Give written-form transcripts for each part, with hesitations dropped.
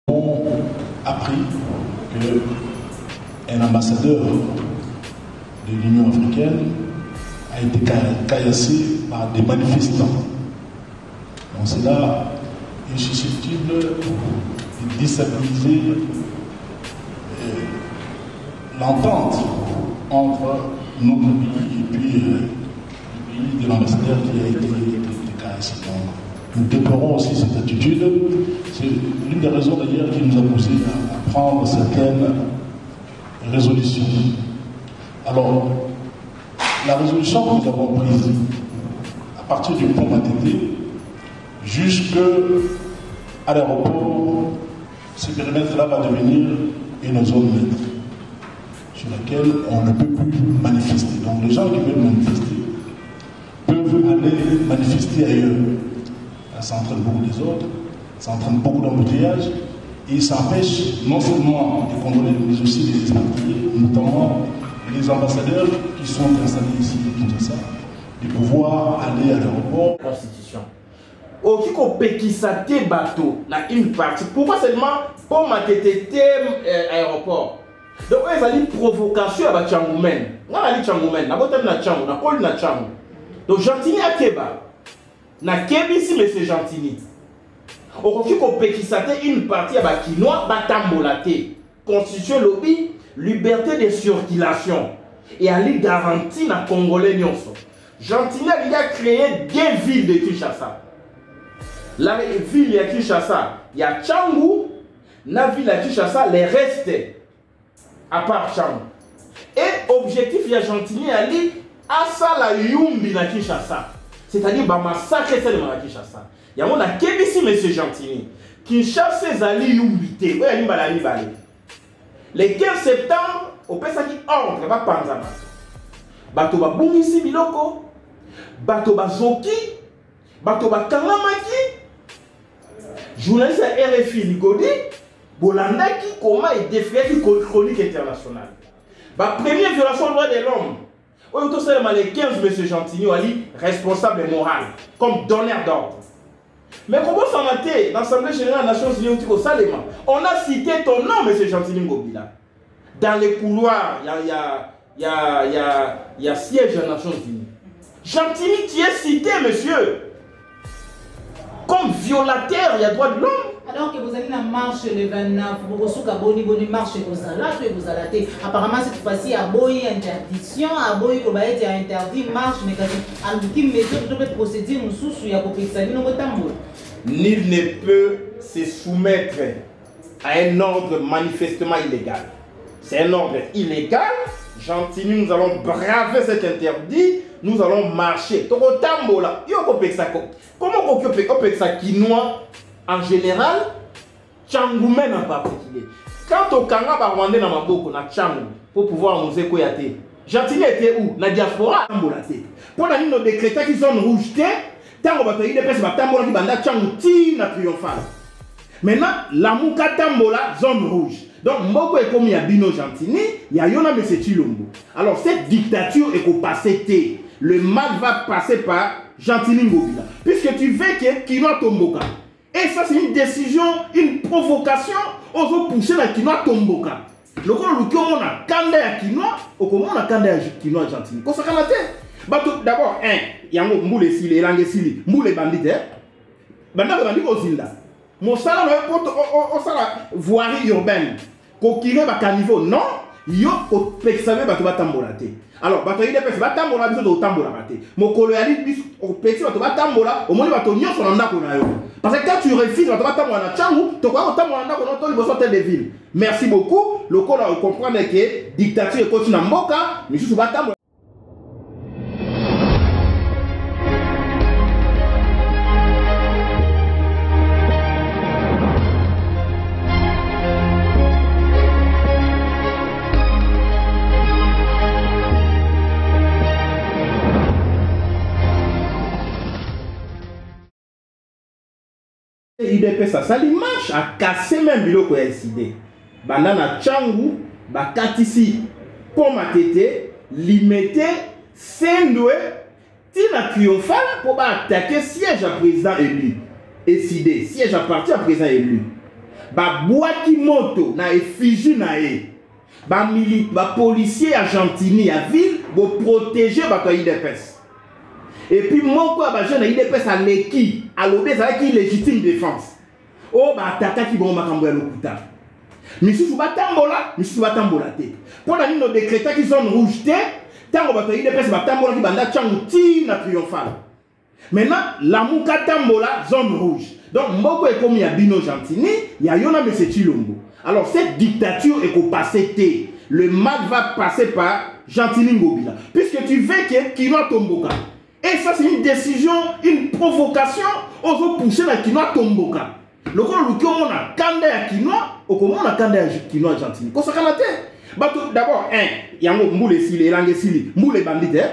avons appris qu'un ambassadeur de l'Union africaine a été caillassé par des manifestants. Donc cela est susceptible de déstabiliser l'entente entre notre pays et puis le pays de l'ambassadeur qui a été caillassé. Nous déplorons aussi cette attitude. C'est l'une des raisons d'ailleurs qui nous a poussé à prendre certaines résolutions. Alors, la résolution que nous avons prise à partir du pont Matete jusqu'à l'aéroport, ce périmètre-là va devenir une zone neutre sur laquelle on ne peut plus manifester. Donc les gens qui veulent manifester peuvent aller manifester ailleurs. Ça entraîne beaucoup de désordre, ça entraîne beaucoup d'embouteillages et ça empêche non seulement les Congolais mais aussi les expatriés, notamment les ambassadeurs qui sont installés ici à Kinshasa, de pouvoir aller à l'aéroport. Constitution. Au Kiko Pekisate bateau, na une partie. Pourquoi seulement pour Matete aéroport? Donc, ils ont une provocation à Tchangoumen. On a dit Tchangoumen, na botem na Tchangou, na kol na Tchangou. Donc, Gentini à Keba. Na Kebi si monsieur Gentini. Au Kiko Pekisate une partie à Bakinois, Batambolate. Constitution lobby, liberté de circulation. Et elle garantit na Congolais nyonso. Gentini a créé deux villes de Kinshasa. La ville de Kinshasa, il y a Tchangou, la ville de Kinshasa, les restes, à part Tchangou. Et objectif, il y a Gentini à dire, à ça la Yumbi na Kinshasa. C'est-à-dire, bah, massacre celle de Kinshasa. Il y a mon a Kebisi, monsieur Gentini, Kinshasa, c'est Ali Yumbité. Le 15 septembre, au Pesaki ordre, va Panzama. Bato ba Bungisi Biloko, Bato ba Zoki, Bato ba Kangamaki, journaliste à RFI Ligodi, Bolandaki, comment il défrait une chronique internationale. La première violation des droits de l'homme. Le 15, M. Gentini, responsable moral, comme donneur d'ordre. Mais comment ça m'a été dans l'Assemblée générale des Nations Unies au Salema? On a cité ton nom, M. Gentini Ngobila. Dans les couloirs, il y a siège des Nations Unies. Gentini, tu es cité, monsieur, comme violateur, il y a droit de l'homme. Alors que vous allez dans la marche le 29, vous recevez une marche vous allez. Apparemment, cette fois-ci, il y a une interdiction, il y a interdit marche négative. Alors, qui met procédure il y a Nul ne peut se soumettre à un ordre manifestement illégal. C'est un ordre illégal. Gentini, nous allons braver cet interdit. Nous allons marcher. Comment on peut ça quinois en général, Tchangoumen en particulier. Quand au Kanga va rwandais dans ma boucle, na Tchangou, pour pouvoir nous écouter, Gentini était où? Na diaspora, pour la ligne de décréter qui sont rouges, tant qu'on va te dire des personnes qui banda Tchangou, ti na triomphal. Maintenant, la mouka tambola, zone rouge. Donc, Mboko est comme il y a Bino Gentini, il y a Yona M. Chilombo. Alors, cette dictature est qu'au passé, le mal va passer par Gentini Ngobila. Puisque tu veux que Kinoa Tomboka. Et ça, c'est une décision, une provocation. On veut pousser la Kinoa Tomboka. Le coup, on a Kanda à Kinoa, on a Kanda à Kinoa Gentini. Qu'est-ce qu'on a fait? D'abord, il y a Mboule Sili, Langue Sili, Mboule Bandit. Bandit au Zinda. Mon salaire, on sala voirie urbaine. Qu'on kire à caniveau, non? Yo, au Pexame, bato batambola te. Alors, bato yide pes batambola biso do tambola te. Mon colonialiste bis au Pexame bato batambola, au moins bato nyon son anda kona yo. Parce que quand tu refuses bato batambola na Tchangou, tu crois batambola anda kona to liboso tel des villes. Merci beaucoup. Le col a comprendre que dictature continue en Mboka, mais juste batambola. IDP ça marche à casser même biloko ya SID. Bandana Tchangou, bakatisi pour Matete, limité, sendoué, tina triomphal pour attaquer siège à président élu. SID, siège à parti à président élu. babwaki moto na effigie na ye policier argentini ya ville protéger bato ya IDPS. Et puis moko ya bajeune ya IDPS aleki alobi ezalaki légitime défense oyo baatakaki bongo makambo ya lokuta misusu batambola te mpo na nini odekretaki zone rouge te ntango bato ya IDPS batambolaki banda ntango ti na triomphal. Maintenant Lamuka tambola zone rouge. Donc mboko ekomi ya bino Gentini ya yona monsieur Chilombo. Alors cette dictature est passée. Le mal va passer par Gentini Ngobila. Puisque tu veux que Kinoa Tomboka. Et ça c'est une décision, une provocation. On veut pousser la Kinoa Tomboka. Le coup le on a kanda ya Kinoa, au comment on a kanda ya Kinoa Gentini. Qu'on s'accalate. D'abord yango mboule sili elange sili mboule bandite.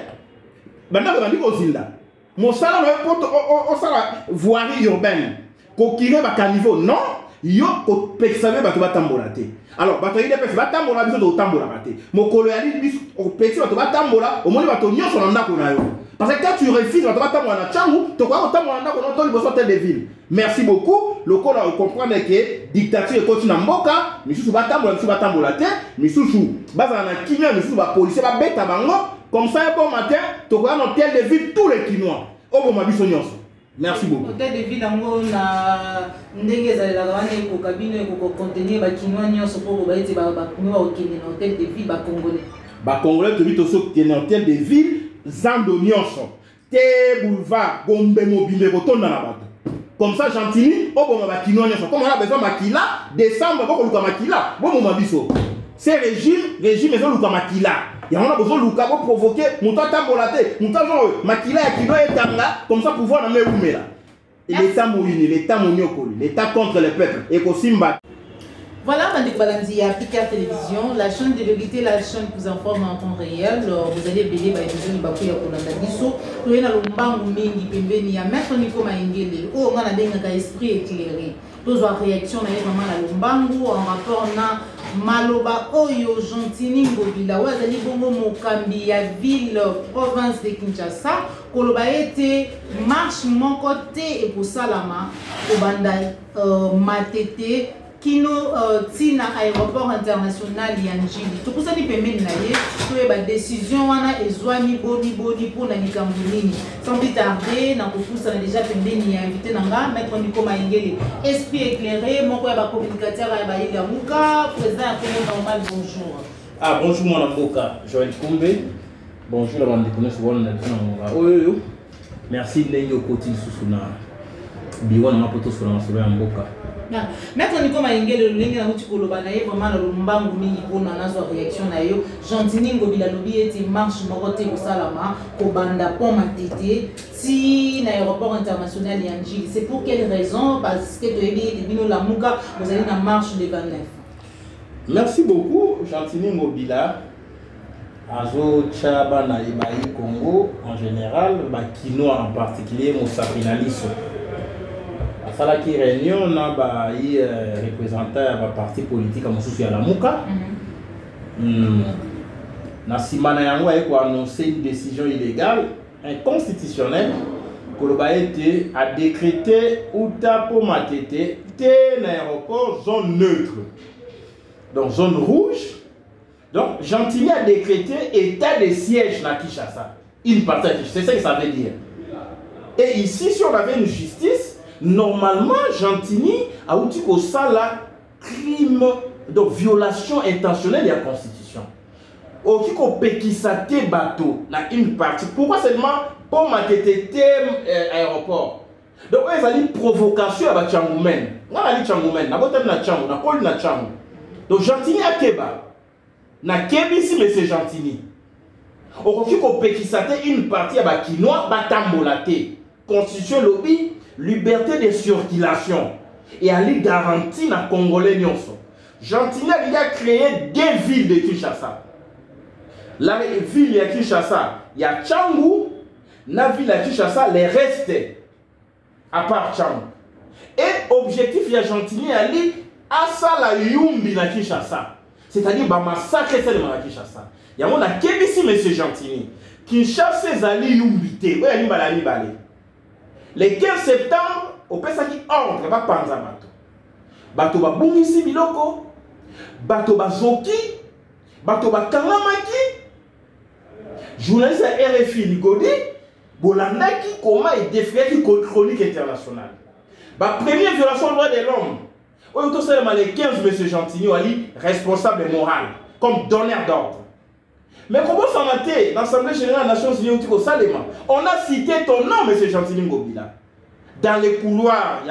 Banda bandite ozinda. Mon salaire au salaire voirie urbaine. Ko kire ba caniveau non. Yo ko pexame bato batambola te. Alors bato ide pesa batambola biso do tambola te. Mo koloniali biso ko pexame bato batambola, au moins bato nyonso na ndako na yo. Parce que quand tu refuses bato batambola na changu, to ko tambola ndako na to liboso tel de ville. Merci beaucoup. Le ko la comprendre que dictature continue na mboka, misusu batambola te, misusu baza na kinya, misusu ba policier ba beta bango. Comme ça, un bon matin, tu vas dans l'hôtel de ville tous les Kinois. Au bon mabiso nyonso. Merci beaucoup. L'hôtel de ville, na ndenge za la wane ko cabine ko contenir ba Kinois nyonso pour ba eti ba Kinois au hôtel de ville ba congolais. Ba congolais to bito so kene hôtel de ville zando nyonso. Te boulevard Gombe mobile botonda na bato. Comme ça Gentini au bon ba Kinois nyonso. Comme on a besoin makila décembre boko luka makila bon mabiso. C'est régime maison luka makila. Il y a besoin de Luka pour provoquer Mouta Tambolate, Mouta Jean, Makila et Kino et Tanga, comme ça pouvoir nommer Oumela. L'État Moulini, l'État Mouniokoli, l'État contre le peuple, et Kosimba. Voilà, Mandik Balanzi à Picard Télévision, la chaîne de vérité, la chaîne qui vous informe en temps réel. Vous allez béler les émissions de Bakuya Kolanda Biso, vous avez Lombangu Mingi Pembeni, à Maître Nico Maingele, où on a un esprit éclairé. Tous les réactions, on a vraiment la Lombangu en rapport na Maloba Oyo Gentini Ngobila wazali bongo mokambi ya ville province de Kinshasa koloba ete marche mon côté et pour salama obanda matete kino tina aéroport international ya Njili tokusani pembeni na ye to ba décision wana ezwami boni pour na likambo nini sans plus tarder na kofusa na déjà pembeni ya invité nanga Maître Nico Maingele esprit éclairé moko ya ba communicateur ya ba Ila Muka président ya Congo normal bonjour. Ah bonjour mon Mboka Joël Koumbe. Bonjour la bande de connaisseurs na tuna oyo. Merci ndenge okoti susuna biwana mapoto sur na Mboka. Maître Nico Maingele lolenge na muti koloba na ye vraiment na lombangu mingi pona nazo réaction na yo Gentini Ngobila lobi ete marche morote ko salama ko banda pont matete si na aéroport international ya Njili. C'est pour quelle raison? Parce que to yebi bino la muka vous allez na marche le 29. Merci beaucoup Gentini Ngobila. Azo Tchaba na Ibaï Congo en général, ba Kinoa en particulier Moussapinaliso. Sala qui réunion na ba représentant ba parti politique à Moussou la Muka. Na simana yango a annoncé une décision illégale, inconstitutionnelle, que été a décrété Outa pour Matete un aéroport zone neutre. Donc zone rouge. Donc Gentini a décrété état de siège na Kinshasa. Une partie, c'est ça que ça veut dire. Et ici, si on avait une justice, normalement, Gentini a outil qu'au sala crime de violation intentionnelle de la Constitution. Au qui qu'on pékisate bateau, na une partie. Pourquoi seulement pour ma aéroport? Donc, il y a une provocation à Tchangoumen. On a dit Tchangoumen, on a dit Tchangou, on a dit Tchangou. Donc, Gentini a Keba. Na Kebi si monsieur Gentini. Au qui qu'on pékisate une partie à Bakinois, Batambolate. Constitution lobby. Liberté de circulation et aller garantir la Congolais nyonso. Gentini a créé deux villes de Kinshasa. La ville de Kinshasa, il y a Tchangou, la ville de Kinshasa, les restes à part Tchangou. Et objectif de Gentini a dit à ça la Yumbi na Kinshasa. C'est-à-dire bah massacre celle de Kinshasa. Il y a mon akebisi monsieur Gentini. Kinshasa zali Yumbité. Oui, ali balali balé. Le 15 septembre, au Pesaki ordre, pas Panzamato. bato babungisi biloko, bato bazoki, bato bakangamaki. Journaliste à RFI Ligodi, Bolandaki, comment il défrait une chronique internationale. La première violation des droits de l'homme. Autour de les 15, M. Gentilini, Ali, responsable moral, comme donneur d'ordre. Mais comment ça m'a été dans l'Assemblée générale des Nations Unies au Salema? On a cité ton nom, M. Gentilini Ngobila. Dans les couloirs, il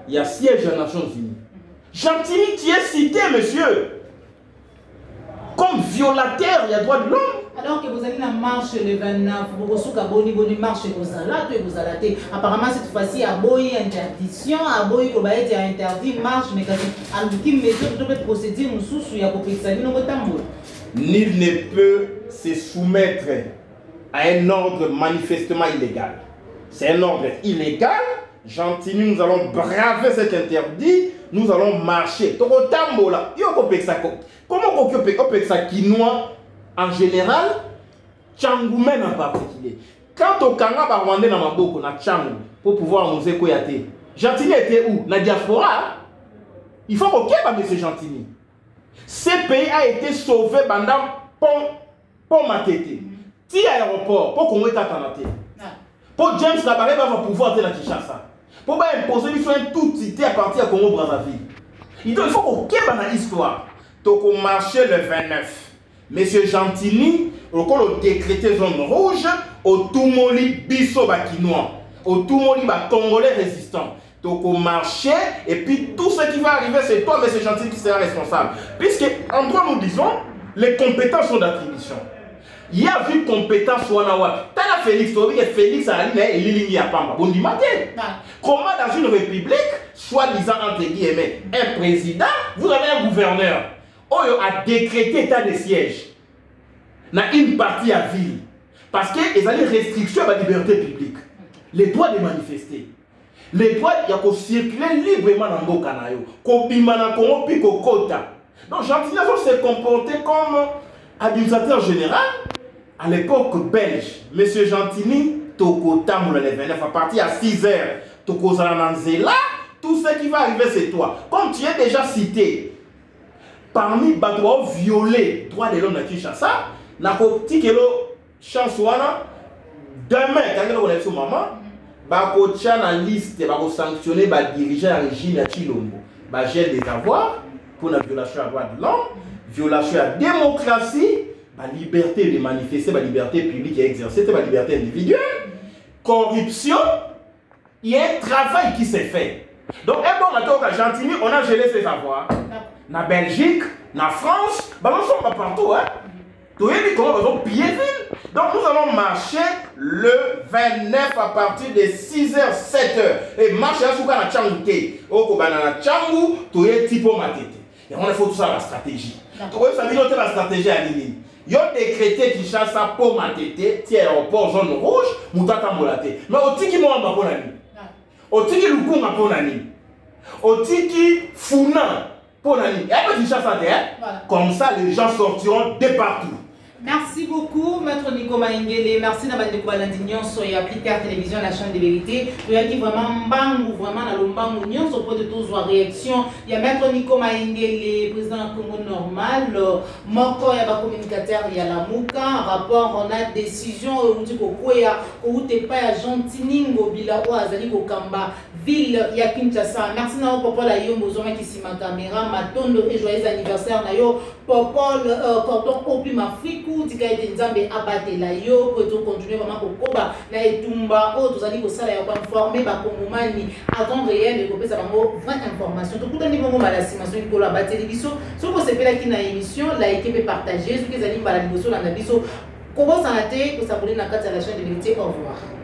y a siège des Nations Unies. Gentilini, tu es cité, monsieur, comme violateur des droits de l'homme. Alors que vous allez dans marche le 29, vous avez une marche et vous allez. Apparemment, cette fois-ci, à Boy interdiction, à Boy, il y a interdit marche, mais quand il y a une procédure, il y a nul ne peut se soumettre à un ordre manifestement illégal. C'est un ordre illégal. Gentilini, nous allons braver cet interdit. Nous allons marcher. Comment on peut ça quinoa en général, Tchangoumen en particulier. Quand au Kanga va rwandais dans ma boucle, na Tchangou, pour pouvoir nous écouter, Gentilini était où? Na diaspora. Il faut qu'on ait M. Gentilini. Ce pays a été sauvé pendant Pont Matete. Si aéroport, pour qu'on ait attendu. Pour James Labaré va pouvoir être à Kinshasa. Pour imposer une toute cité à partir de Congo-Brazzaville. Il faut qu'on ait l'histoire. Donc on marchait le 29. Monsieur Gentilini, on décrété zone rouge, au Tumoli Bisso Bakinois, au Tumoli Congolais résistant. Donc on marchait, et puis tout ce qui va arriver, c'est toi, monsieur Gentilini, qui sera responsable. Puisque, en droit, nous disons, les compétences sont d'attribution. Il y a vu compétence ou anawa. T'as la Félix, tu vois que Félix a allé et Lili a pas. Bon, dis comment dans une république, soi-disant entre guillemets, un président, vous avez un gouverneur. Oyo a décrété état de siège dans une partie à ville parce qu'il y a des restrictions à la liberté publique, les droits de manifester, les droits de circuler librement dans le Bokanayo, donc Gentilini s'est comporté comme administrateur général à l'époque belge. Monsieur Gentilini, Toko Tamoula le 29 à partir à 6 h, Toko Zalananzela, tout ce qui va arriver c'est toi. Comme tu es déjà cité. Parmi les droits violés, droits de l'homme de Kinshasa, na petit kilo chance wana demain quand on est sur maman, ba ko na liste ba ko sanctionner ba dirigeant régime à Chilombo, ba gel des avoirs pour la violation des droits de l'homme, violation de la démocratie, ba liberté de manifester, ba liberté publique et exercer, ba liberté individuelle, corruption, il y a un travail qui s'est fait. Donc un bon matin au Gentilini, on a gelé ses avoirs. Na Belgique, na France, bah nous sommes pas partout, hein. Vous voyez comment nous allons piller ville. Donc nous allons marcher le 29 à partir de 6 h, 7 h. Et marcher à Souka na Tchangouté. Au Kobana na Tchangou, tu es tipo matete. Et on a fait tout ça la stratégie. Tu vois, ça veut dire la stratégie à l'île. Ils ont décrété qu'ils chassent ça pour matete, tiens, aéroport zone rouge, moutata molate. Mais au tiki moi en bas au tiki lukunga pour nani. Au tiki funa. Comme ça, les gens sortiront de partout. Merci beaucoup, Maître Nico Maingele. Merci d'avoir découvert l'indignon sur Peter Télévision, la chaîne de vérité. Il y a vraiment bangou, vraiment dans le bangou, on se pose de tous vos réactions. Il y a Maître Nico Maingele, président Congo normal. Moko, il y a un communicateur, il y a la Mouka. Rapport, on a décision, on dit qu'on n'est pas Gentilini Ngobila ou Azali Kokamba, ville, il y a Kinshasa. Merci à vous, Popol Ayo, Mozoma qui s'y ma caméra. Matondo et joyeux anniversaire, Nayo, Popol, Cordon Opim Afrique. Tikaite Nzambe abatela yo pour continuer vraiment kokoba na etumba o tozali kosala ya informer ba kongomani à temps réel et kopesa bango vraie information to kutani bongo malasimation ko la bateli biso soko sepela ki na émission like et partager ce que ezali mbala liboso na biso ko bosana te ko s'abonner na kati ya la chaîne de vérité. Au revoir.